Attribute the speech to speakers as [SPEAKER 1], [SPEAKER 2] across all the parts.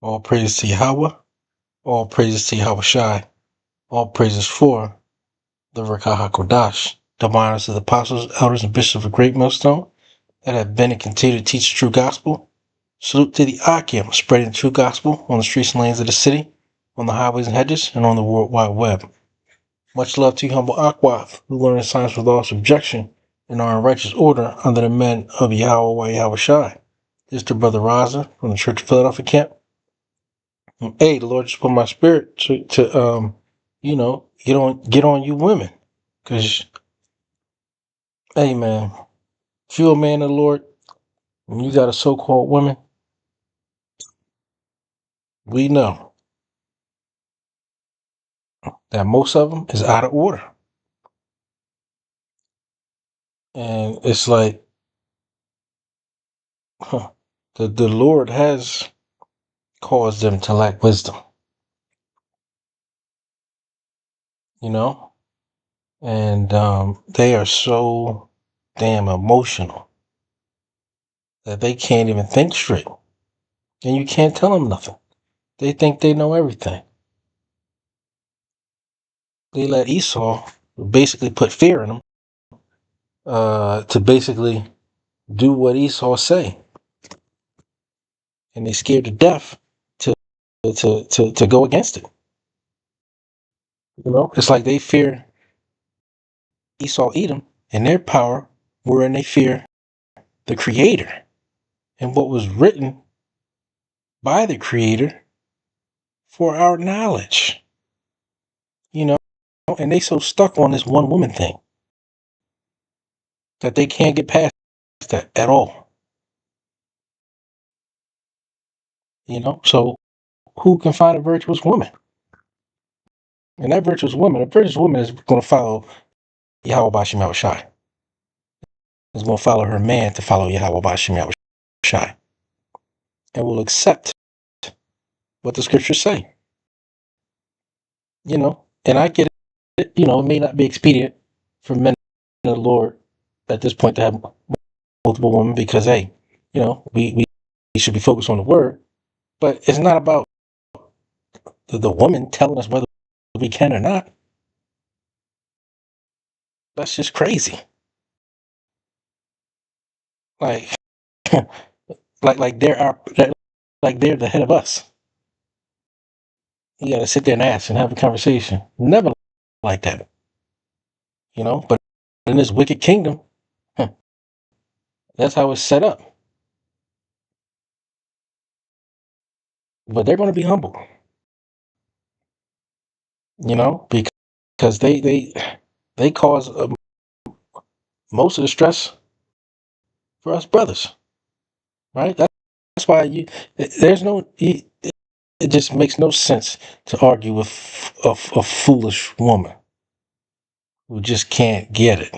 [SPEAKER 1] All praises to Yahweh. All praises to Yahweh Shai. All praises for the Rakah HaKodash. Divine honors to the apostles, elders, and bishops of a great millstone that have been and continue to teach the true gospel. Salute to the Akim, spreading the true gospel on the streets and lanes of the city, on the highways and hedges, and on the World Wide Web. Much love to you, humble Akwath, who learn the science with all subjection and are in righteous order under the men of Yahweh Yahweh Shai. This is the brother Raza from the Church of Philadelphia camp. Hey, the Lord just put my spirit to get on you women, cause hey man, if you're a man of the Lord and you got a so-called woman, we know that most of them is out of order, and it's like the Lord has caused them to lack wisdom, you know, and they are so damn emotional that they can't even think straight, and you can't tell them nothing. They think they know everything. They let Esau basically put fear in them to basically do what Esau say, and they scared to death to to go against it. You know, it's like they fear Esau, Edom, and their power, wherein they fear the Creator and what was written by the Creator for our knowledge. You know, and they so stuck on this one woman thing that they can't get past that at all. You know, so who can find a virtuous woman? And that virtuous woman, a virtuous woman is going to follow Yahweh Bashim Yahweh Shai. Is going to follow her man to follow Yahweh Bashim Yahweh Shai. And will accept what the scriptures say. You know, and I get it, you know, it may not be expedient for men of the Lord at this point to have multiple women because, hey, you know, we should be focused on the word. But it's not about the woman telling us whether we can or not. That's just crazy. Like, like they're like they're the head of us. You got to sit there and ask and have a conversation. Never like that, you know. But in this wicked kingdom, that's how it's set up. But they're going to be humble, you know, because they cause most of the stress for us brothers, right? That's why there's no. It just makes no sense to argue with a foolish woman who just can't get it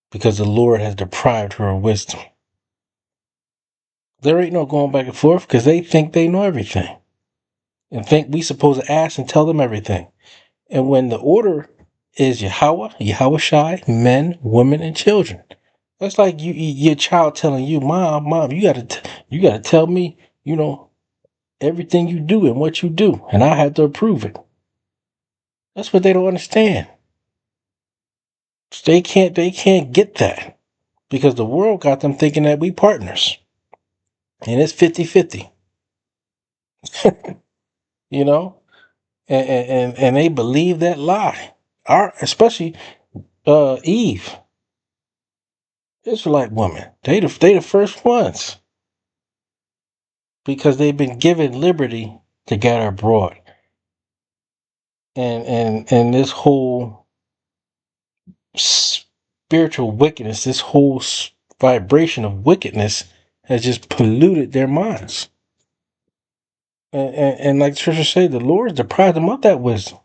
[SPEAKER 1] because the Lord has deprived her of wisdom. There ain't no going back and forth because they think they know everything and think we supposed to ask and tell them everything. And when the order is Yahweh, Yahweh Shai, men, women, and children. That's like your child telling you, mom, you gotta tell me, you know, everything you do and what you do, and I have to approve it. That's what they don't understand. They can't get that because the world got them thinking that we partners, and it's 50-50. You know, and they believe that lie. Especially Eve, Israelite woman. They the first ones because they've been given liberty to gather abroad, and this whole spiritual wickedness, this whole vibration of wickedness has just polluted their minds. And like the scriptures say, the Lord deprived them of that wisdom,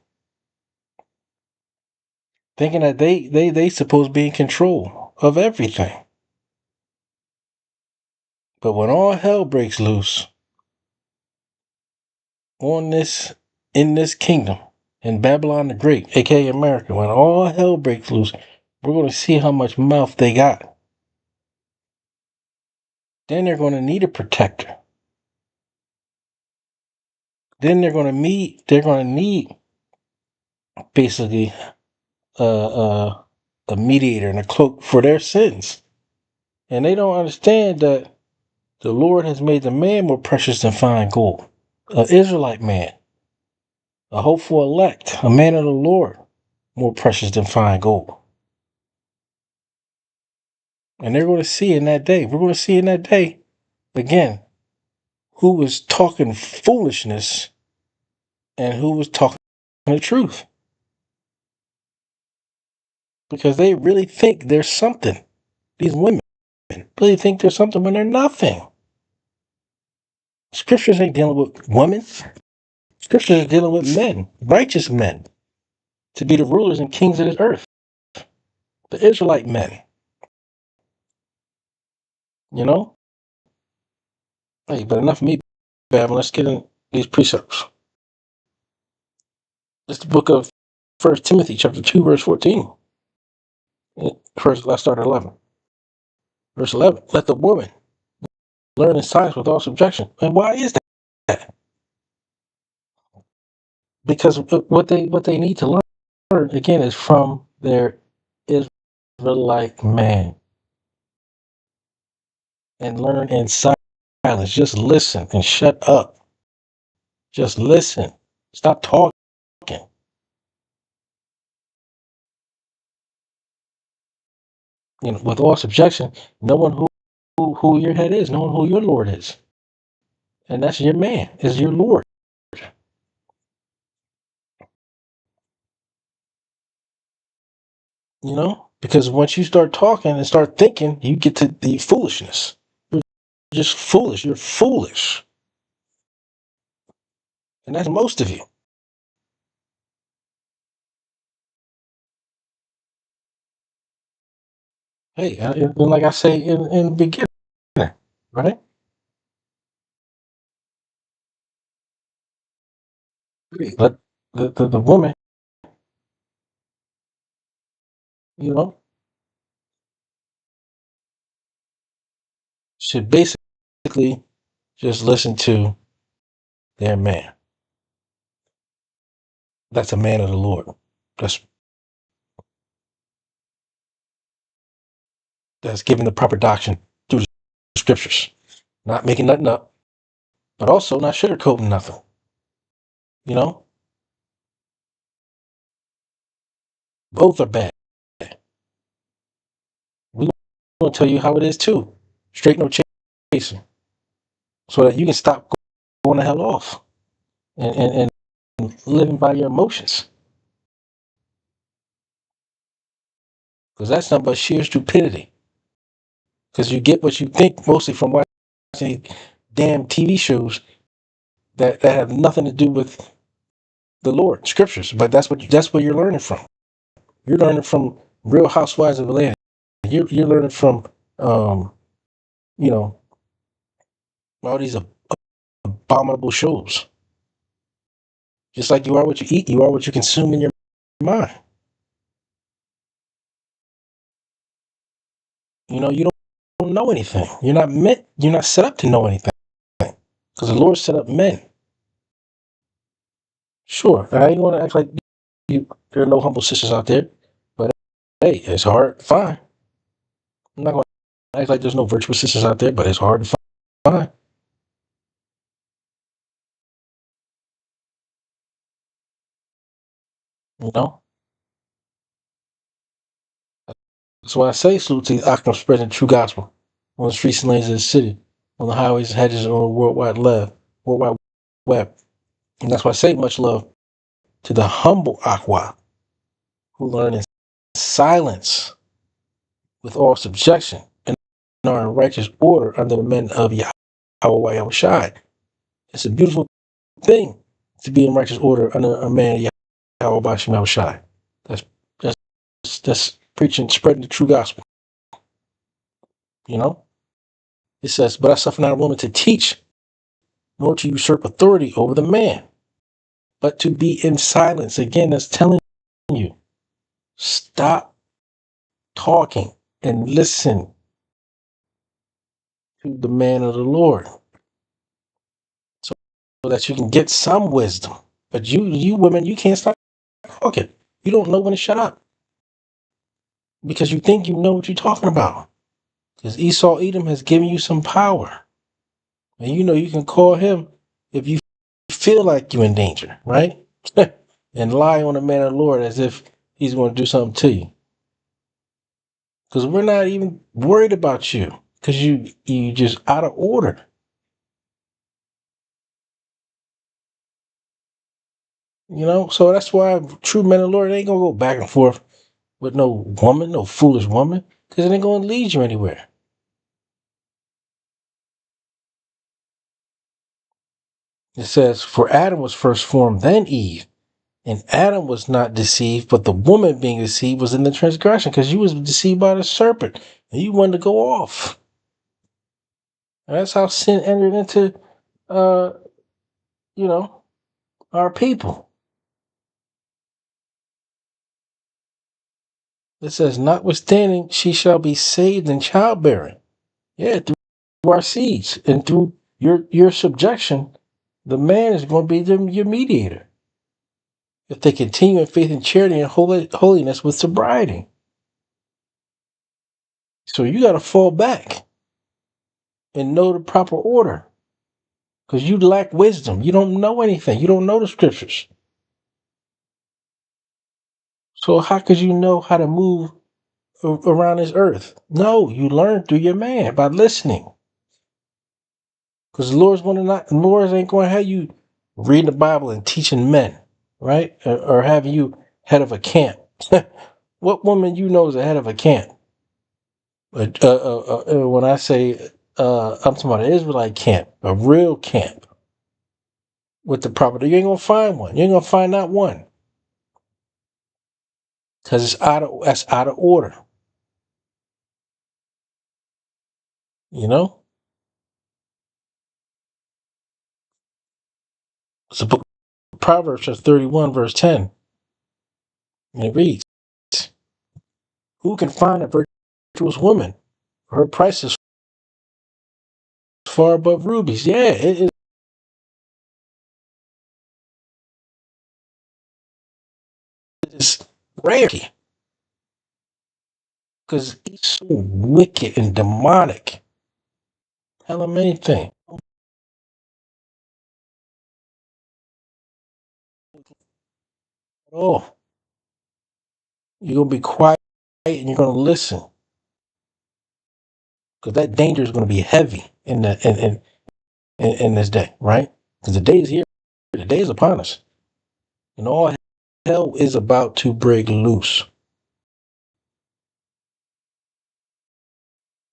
[SPEAKER 1] thinking that they supposed to be in control of everything. But when all hell breaks loose in this kingdom, in Babylon the Great, aka America, when all hell breaks loose, we're going to see how much mouth they got. Then they're going to need a protector. then they're gonna need basically a mediator and a cloak for their sins. And they don't understand that the Lord has made the man more precious than fine gold. An Israelite man, a hopeful elect, a man of the Lord, more precious than fine gold. And they're going to see in that day, we're going to see in that day, again, who was talking foolishness and who was talking the truth. Because they really think there's something. These women really think there's something when they're nothing. Scriptures ain't dealing with women. Scriptures are dealing with men, righteous men, to be the rulers and kings of this earth. The Israelite men. You know? Hey, but enough of me, Babylon. Let's get in these precepts. It's the book of 1 Timothy, chapter 2, verse 14. First, let's start at 11. Verse 11. Let the woman learn in science with all subjection. And why is that? Because what they need to learn, again, is from their Israelite man. And learn in silence. Just listen and shut up. Just listen. Stop talking. You know, with all subjection, knowing who your head is, knowing who your Lord is. And that's your man, is your Lord. You know? Because once you start talking and start thinking, you get to the foolishness. You're just foolish. You're foolish. And that's most of you. Hey, and like I say in the beginning, right? But the woman, you know, should basically just listen to their man. That's a man of the Lord. That's that's giving the proper doctrine through the scriptures. Not making nothing up, but also not sugarcoating nothing. You know? Both are bad. We gonna tell you how it is too. Straight no chasing. So that you can stop going the hell off and living by your emotions. Because that's nothing but sheer stupidity. Because you get what you think mostly from watching damn TV shows that have nothing to do with the Lord, scriptures. But that's what you're learning from. You're learning from Real Housewives of Atlanta. You're learning from um, you know, all these abominable shows. Just like you are what you eat, you are what you consume in your mind. You know, you don't know anything. You're not set up to know anything. Because the Lord set up men. Sure, I ain't gonna act like there are no humble sisters out there. But hey, it's hard to find. I'm not gonna act like there's no virtuous sisters out there, but it's hard to find. You know? That's why I say salute to the Akram spreading the true gospel on the streets and lanes of the city, on the highways and hedges, and on the worldwide web. And that's why I say much love to the humble Aqua who learn in silence with all subjection and are in righteous order under the men of Yahweh Shai. It's a beautiful thing to be in righteous order under a man of Yahweh Shai. That's that's preaching, spreading the true gospel. You know, it says, "But I suffer not a woman to teach, nor to usurp authority over the man, but to be in silence." Again, that's telling you, stop talking and listen to the man of the Lord. So that you can get some wisdom. But you women, you can't stop talking. You don't know when to shut up because you think you know what you're talking about. Because Esau Edom has given you some power. And you know you can call him if you feel like you're in danger, right? And lie on the man of the Lord as if he's going to do something to you. Because we're not even worried about you. Because you just out of order. You know? So that's why true men of the Lord ain't going to go back and forth with no woman, no foolish woman. Because it ain't going to lead you anywhere. It says, for Adam was first formed, then Eve. And Adam was not deceived, but the woman being deceived was in the transgression because you was deceived by the serpent and you wanted to go off. And that's how sin entered into, uh, you know, our people. It says, notwithstanding, she shall be saved in childbearing. Yeah, through our seeds and through your subjection, the man is going to be your mediator. If they continue in faith and charity and holiness with sobriety. So you got to fall back and know the proper order. Because you lack wisdom. You don't know anything. You don't know the scriptures. So how could you know how to move around this earth? No, you learn through your man by listening. Because the Lord's ain't going to have you reading the Bible and teaching men, right? Or having you head of a camp. What woman you know is the head of a camp? When I say I'm talking about an Israelite camp, a real camp with the proper. You ain't gonna find one. You ain't gonna find not one. Because that's out of order. You know? It's a book of Proverbs chapter 31, verse 10. And it reads, who can find a virtuous woman? Her price is far above rubies. Yeah, it is rarity. Because he's so wicked and demonic. Tell him anything. Oh, you're going to be quiet and you're going to listen. Because that danger is going to be heavy in this day, right? Because the day is here. The day is upon us. And all hell is about to break loose.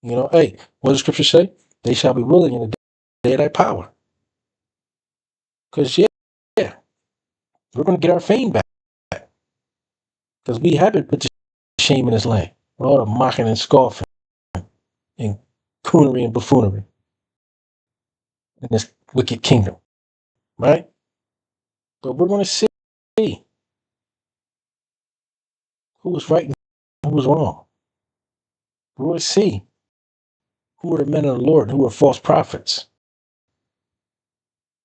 [SPEAKER 1] You know, hey, what does scripture say? They shall be willing in the day of thy power. Because, yeah, we're going to get our fame back. Because we haven't put to shame in this land. All the mocking and scoffing and coonery and buffoonery in this wicked kingdom, right? But we're going to see who was right and who was wrong. We're going to see who are the men of the Lord and who are false prophets.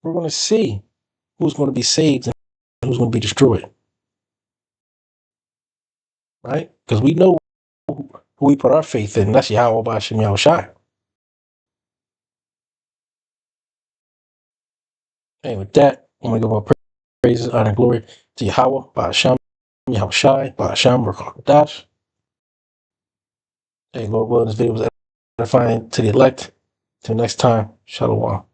[SPEAKER 1] We're going to see who's going to be saved and who's going to be destroyed, right? Because we know who we put our faith in. That's Yahweh Ba'ashem Yahushai. And with that, I'm going to give our praises, honor, and glory to Yahweh Ba'ashem Yahushai Ba'ashem Rakakadash. Hey, Lord willing, this video was edifying to the elect. Till next time, Shalom.